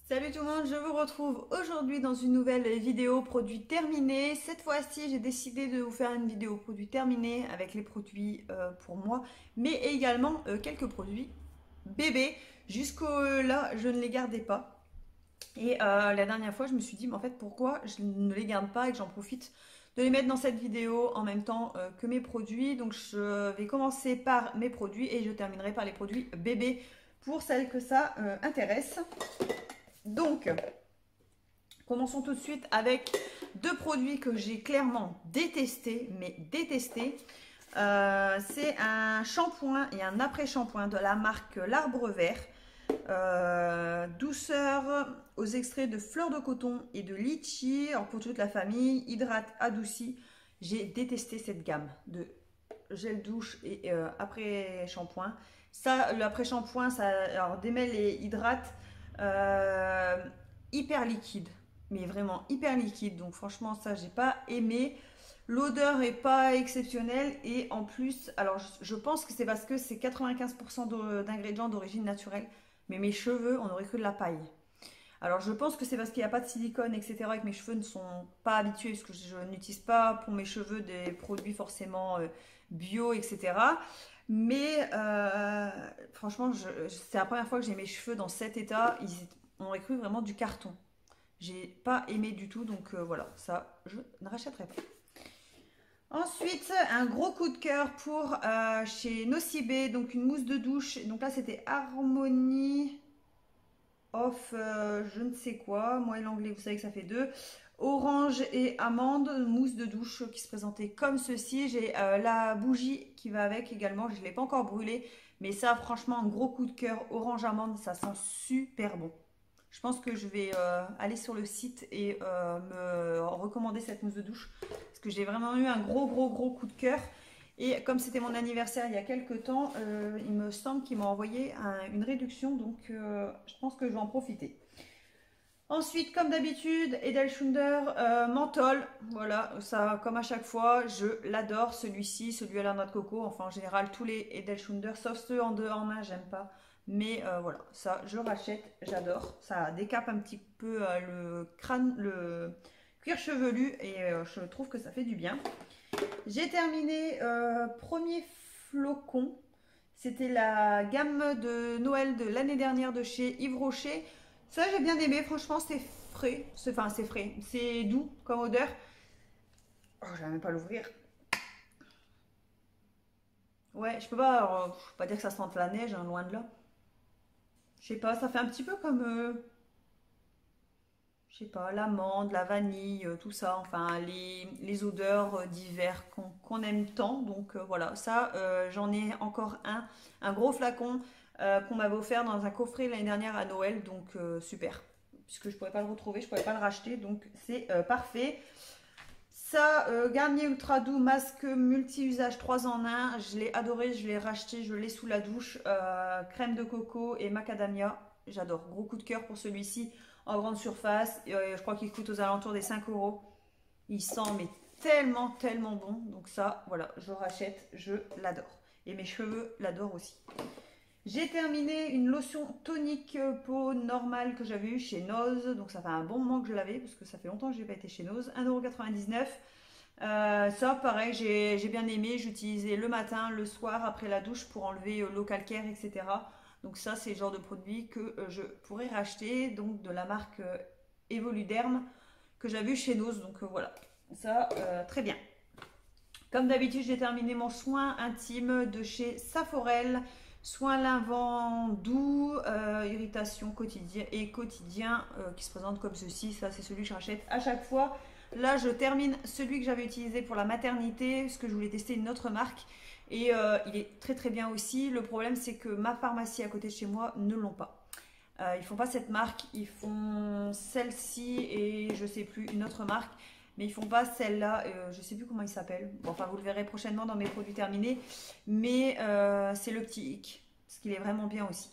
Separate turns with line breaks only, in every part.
Salut tout le monde, je vous retrouve aujourd'hui dans une nouvelle vidéo produit terminé. Cette fois-ci, j'ai décidé de vous faire une vidéo produit terminé avec les produits pour moi, mais également quelques produits bébés. Jusqu'au là, je ne les gardais pas. Et la dernière fois, je me suis dit, mais en fait, pourquoi je ne les garde pas et que j'en profite de les mettre dans cette vidéo en même temps que mes produits. Donc, je vais commencer par mes produits et je terminerai par les produits bébés pour celles que ça intéresse. Donc, commençons tout de suite avec deux produits que j'ai clairement détestés, mais détestés. C'est un shampoing et un après-shampoing de la marque L'Arbre Vert. Douceur aux extraits de fleurs de coton et de litchi. Alors pour toute la famille, hydrate adouci. J'ai détesté cette gamme de gel douche et après-shampoing. Ça, l'après-shampoing, ça alors, démêle et hydrate. Euh, Hyper liquide, mais vraiment hyper liquide. Donc franchement, ça, j'ai pas aimé. L'odeur est pas exceptionnelle et en plus, alors je pense que c'est parce que c'est 95% d'ingrédients d'origine naturelle, mais mes cheveux, on aurait cru de la paille. Alors je pense que c'est parce qu'il n'y a pas de silicone, etc. et que mes cheveux ne sont pas habitués, parce que je n'utilise pas pour mes cheveux des produits forcément bio, etc. Mais franchement, c'est la première fois que j'ai mes cheveux dans cet état. On aurait cru vraiment du carton. J'ai pas aimé du tout, donc voilà, ça je ne rachèterai pas. Ensuite, un gros coup de cœur pour chez Nocibé, donc une mousse de douche. Donc là, c'était Harmony of je ne sais quoi. Moi et l'anglais, vous savez que ça fait deux. Orange et amande, mousse de douche qui se présentait comme ceci. J'ai la bougie qui va avec également. Je ne l'ai pas encore brûlée, mais ça, franchement, un gros coup de cœur. Orange amande, ça sent super bon. Je pense que je vais aller sur le site et me recommander cette mousse de douche parce que j'ai vraiment eu un gros coup de cœur. Et comme c'était mon anniversaire il y a quelques temps, il me semble qu'il m'a envoyé une réduction, donc je pense que je vais en profiter. Ensuite, comme d'habitude, Edel Schunder menthol. Voilà, ça, comme à chaque fois, je l'adore. Celui-ci, celui à la noix de coco. Enfin, en général, tous les Edel Schunder, sauf ceux en deux en un, j'aime pas. Mais voilà, ça, je rachète, j'adore. Ça décape un petit peu le crâne, le cuir chevelu, et je trouve que ça fait du bien. J'ai terminé premier flocon. C'était la gamme de Noël de l'année dernière de chez Yves Rocher. Ça, j'ai bien aimé. Franchement, c'est frais. Enfin, c'est frais. C'est doux comme odeur. Oh, je vais même pas l'ouvrir. Ouais, je peux pas dire que ça sente la neige, hein, loin de là. Je sais pas, ça fait un petit peu comme, je sais pas, l'amande, la vanille, tout ça. Enfin, les odeurs d'hiver qu'on aime tant. Donc voilà, ça, j'en ai encore un gros flacon qu'on m'avait offert dans un coffret l'année dernière à Noël. Donc super. Puisque je ne pouvais pas le retrouver, je ne pouvais pas le racheter. Donc c'est parfait. Ça, Garnier Ultra Doux Masque Multi-Usage 3 en 1. Je l'ai adoré, je l'ai racheté, je l'ai sous la douche. Crème de coco et macadamia. J'adore. Gros coup de cœur pour celui-ci en grande surface. Je crois qu'il coûte aux alentours des 5 euros. Il sent mais tellement bon. Donc ça, voilà, je rachète, je l'adore. Et mes cheveux l'adorent aussi. J'ai terminé une lotion tonique peau normale que j'avais eue chez Nose. Donc ça fait un bon moment que je l'avais parce que ça fait longtemps que je n'ai pas été chez Nose. 1,99 €. Ça, pareil, j'ai bien aimé. J'utilisais le matin, le soir, après la douche pour enlever l'eau calcaire, etc. Donc ça, c'est le genre de produit que je pourrais racheter. Donc de la marque Evoluderm que j'avais eu chez Nose. Donc voilà, ça, très bien. Comme d'habitude, j'ai terminé mon soin intime de chez Saforel. Soin lavant doux, irritation quotidien et quotidien qui se présente comme ceci. Ça, c'est celui que je rachète à chaque fois. Là, je termine celui que j'avais utilisé pour la maternité, parce que je voulais tester une autre marque. Et il est très bien aussi. Le problème, c'est que ma pharmacie à côté de chez moi ne l'ont pas. Ils font pas cette marque, ils font celle-ci et je sais plus, une autre marque. Mais ils font pas celle-là, je sais plus comment il s'appelle. Bon, enfin, vous le verrez prochainement dans mes produits terminés. Mais c'est le petit hic, parce qu'il est vraiment bien aussi.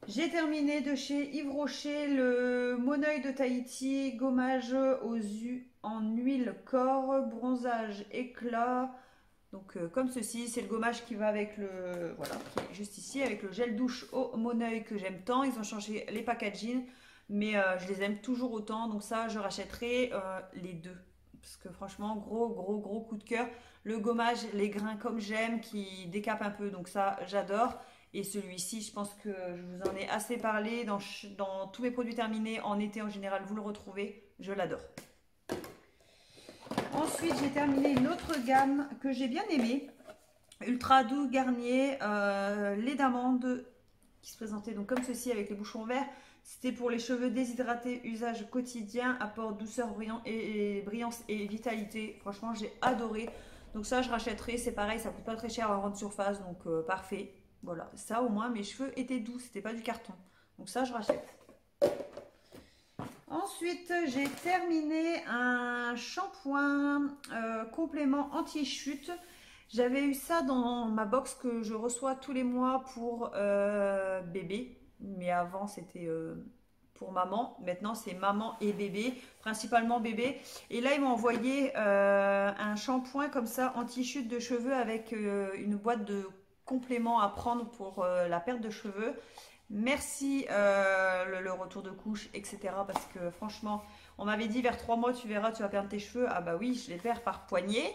J'ai terminé de chez Yves Rocher le Moneuil de Tahiti, gommage aux yeux en huile corps, bronzage éclat. Donc comme ceci, c'est le gommage qui va avec le, voilà, qui est juste ici, avec le gel douche au Moneuil que j'aime tant. Ils ont changé les packaging, mais je les aime toujours autant. Donc ça, je rachèterai les deux. Parce que franchement, gros coup de cœur. Le gommage, les grains comme j'aime, qui décapent un peu. Donc ça, j'adore. Et celui-ci, je pense que je vous en ai assez parlé. Dans tous mes produits terminés, en été en général, vous le retrouvez. Je l'adore. Ensuite, j'ai terminé une autre gamme que j'ai bien aimée. Ultra doux Garnier, lait d'amande, qui se présentait donc comme ceci avec les bouchons verts. C'était pour les cheveux déshydratés, usage quotidien, apport douceur, brillance et vitalité. Franchement, j'ai adoré. Donc ça, je rachèterai. C'est pareil, ça coûte pas très cher en grande surface, donc parfait. Voilà, ça au moins, mes cheveux étaient doux, c'était pas du carton. Donc ça, je rachète. Ensuite, j'ai terminé un shampoing complément anti-chute. J'avais eu ça dans ma box que je reçois tous les mois pour bébé. Mais avant, c'était pour maman. Maintenant, c'est maman et bébé, principalement bébé. Et là, ils m'ont envoyé un shampoing comme ça, anti-chute de cheveux avec une boîte de compléments à prendre pour la perte de cheveux. Merci le retour de couche, etc. Parce que franchement, on m'avait dit vers 3 mois, tu verras, tu vas perdre tes cheveux. Ah bah oui, je les perds par poignée.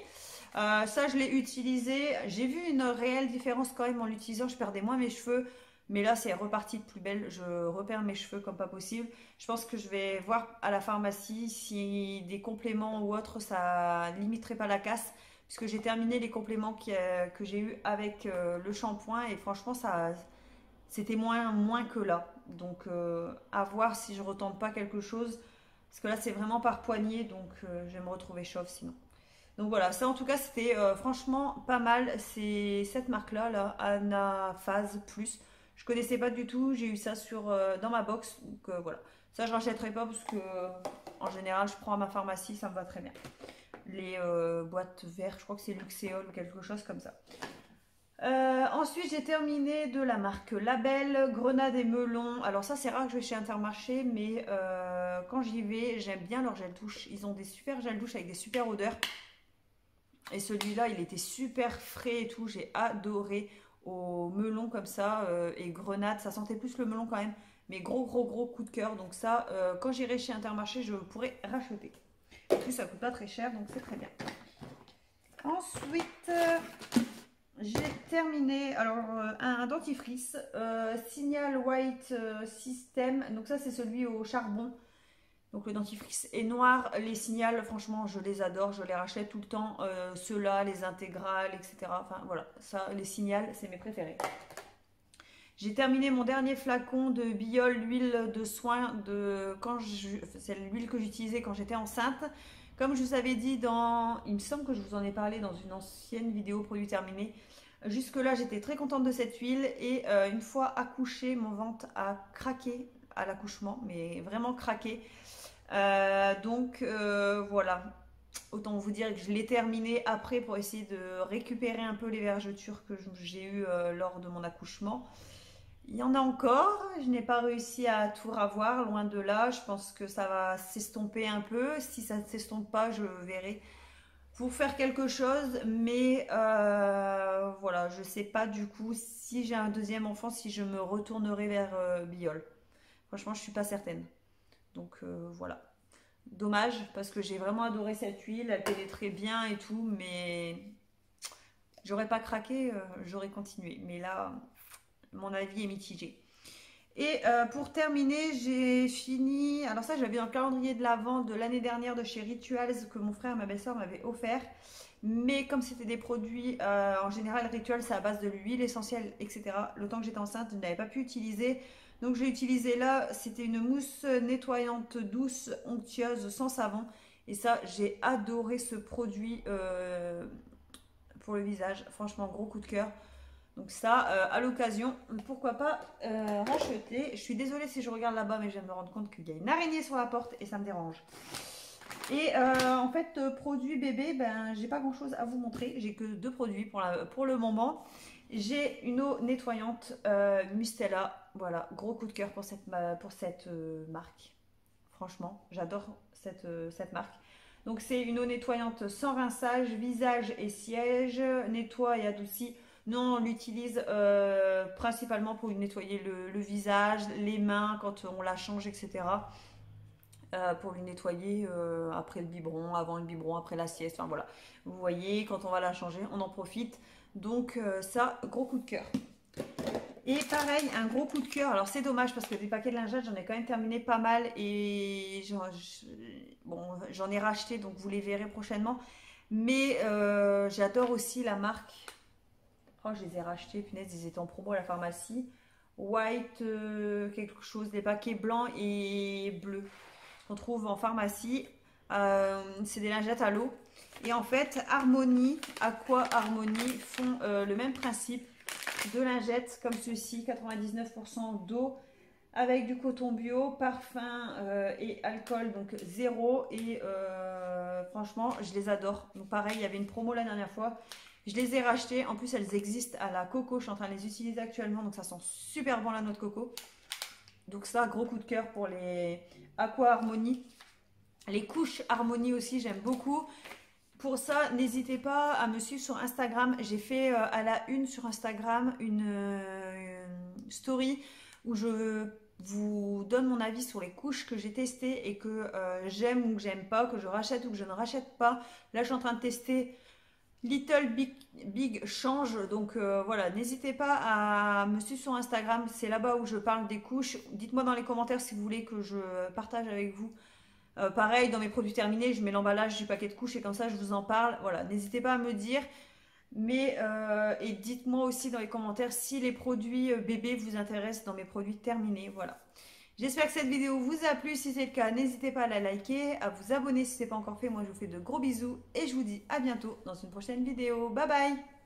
Ça, je l'ai utilisé. J'ai vu une réelle différence quand même en l'utilisant. Je perdais moins mes cheveux. Mais là, c'est reparti de plus belle. Je repère mes cheveux comme pas possible. Je pense que je vais voir à la pharmacie si des compléments ou autre, ça limiterait pas la casse. Puisque j'ai terminé les compléments que j'ai eu avec le shampoing. Et franchement, c'était moins que là. Donc, à voir si je retente pas quelque chose. Parce que là, c'est vraiment par poignée. Donc, je vais me retrouver chauve sinon. Donc voilà, ça en tout cas, c'était franchement pas mal. C'est cette marque-là, là, Anaphase Plus. Je connaissais pas du tout. J'ai eu ça dans ma box. Donc voilà. Ça, je rachèterai pas parce que en général, je prends à ma pharmacie. Ça me va très bien. Les boîtes vertes, je crois que c'est Luxéol ou quelque chose comme ça. Ensuite, j'ai terminé de la marque Label, Grenade et Melon. Alors ça, c'est rare que je vais chez Intermarché, mais quand j'y vais, j'aime bien leur gel douche. Ils ont des super gel douche avec des super odeurs. Et celui-là, il était super frais et tout. J'ai adoré au melon comme ça et grenade. Ça sentait plus le melon quand même. Mais gros coup de cœur. Donc ça, quand j'irai chez Intermarché, je pourrais racheter. En plus, ça coûte pas très cher, donc c'est très bien. Ensuite, j'ai terminé un dentifrice Signal White System. Donc ça, c'est celui au charbon. Donc le dentifrice est noir. Les Signal, franchement, je les adore. Je les rachète tout le temps. Ceux-là, les intégrales, etc. Enfin voilà, ça, les Signal, c'est mes préférés. J'ai terminé mon dernier flacon de Biol, l'huile de soin c'est l'huile que j'utilisais quand j'étais enceinte. Comme je vous avais dit il me semble que je vous en ai parlé dans une ancienne vidéo produit terminé. Jusque là, j'étais très contente de cette huile et une fois accouchée, mon ventre a craqué à l'accouchement, mais vraiment craqué. Donc voilà, autant vous dire que je l'ai terminé après pour essayer de récupérer un peu les vergetures que j'ai eues lors de mon accouchement. Il y en a encore, je n'ai pas réussi à tout ravoir, loin de là. Je pense que ça va s'estomper un peu. Si ça ne s'estompe pas, je verrai pour faire quelque chose. Mais voilà, je ne sais pas du coup si j'ai un deuxième enfant, si je me retournerai vers Biol. Franchement, je ne suis pas certaine. Donc voilà. Dommage parce que j'ai vraiment adoré cette huile, elle pénétrait bien et tout, mais j'aurais pas craqué, j'aurais continué. Mais là, mon avis est mitigé. Et pour terminer, j'ai fini. Alors, ça, j'avais dans le calendrier de l'Avent de l'année dernière de chez Rituals que mon frère et ma belle-sœur m'avaient offert. Mais comme c'était des produits, en général, Rituals, c'est à base de l'huile essentielle, etc. Le temps que j'étais enceinte, je n'avais pas pu utiliser. Donc, j'ai utilisé là, c'était une mousse nettoyante douce, onctueuse, sans savon. Et ça, j'ai adoré ce produit pour le visage. Franchement, gros coup de cœur. Donc ça, à l'occasion, pourquoi pas racheter. Je suis désolée si je regarde là-bas, mais je viens de me rendre compte qu'il y a une araignée sur la porte et ça me dérange. Et en fait, produit bébé, ben, j'ai pas grand-chose à vous montrer. J'ai que 2 produits pour le moment. J'ai une eau nettoyante Mustela. Voilà, gros coup de cœur pour cette marque. Franchement, j'adore cette marque. Donc c'est une eau nettoyante sans rinçage, visage et siège, nettoie et adoucit. Nous on l'utilise principalement pour nettoyer le visage, les mains quand on la change, etc. Pour lui nettoyer après le biberon, avant le biberon, après la sieste. Enfin voilà, vous voyez, quand on va la changer, on en profite. Donc ça, gros coup de cœur. Et pareil, un gros coup de cœur. Alors c'est dommage parce que des paquets de lingettes, j'en ai quand même terminé pas mal et bon, j'en ai racheté, donc vous les verrez prochainement. Mais j'adore aussi la marque. Oh, je les ai rachetés, punaise, ils étaient en promo à la pharmacie. White, quelque chose, des paquets blancs et bleus qu'on trouve en pharmacie. C'est des lingettes à l'eau. Et en fait, Harmonie, Aqua Harmonie font le même principe de lingettes comme ceci, 99% d'eau avec du coton bio, parfum et alcool, donc zéro. Et franchement, je les adore. Donc pareil, il y avait une promo la dernière fois. Je les ai rachetées. En plus, elles existent à la coco. Je suis en train de les utiliser actuellement. Donc ça sent super bon la noix de coco. Donc ça, gros coup de cœur pour les Aqua Harmonie. Les couches Harmonie aussi, j'aime beaucoup. Pour ça, n'hésitez pas à me suivre sur Instagram. J'ai fait à la une sur Instagram une story où je vous donne mon avis sur les couches que j'ai testées et que j'aime ou que j'aime pas, que je rachète ou que je ne rachète pas. Là, je suis en train de tester Little Big Change. Donc voilà, n'hésitez pas à me suivre sur Instagram. C'est là-bas où je parle des couches. Dites-moi dans les commentaires si vous voulez que je partage avec vous. Pareil, dans mes produits terminés, je mets l'emballage du paquet de couches et comme ça, je vous en parle. Voilà, n'hésitez pas à me dire. Mais, et dites-moi aussi dans les commentaires si les produits bébés vous intéressent dans mes produits terminés. Voilà. J'espère que cette vidéo vous a plu. Si c'est le cas, n'hésitez pas à la liker, à vous abonner si ce n'est pas encore fait. Moi, je vous fais de gros bisous et je vous dis à bientôt dans une prochaine vidéo. Bye bye!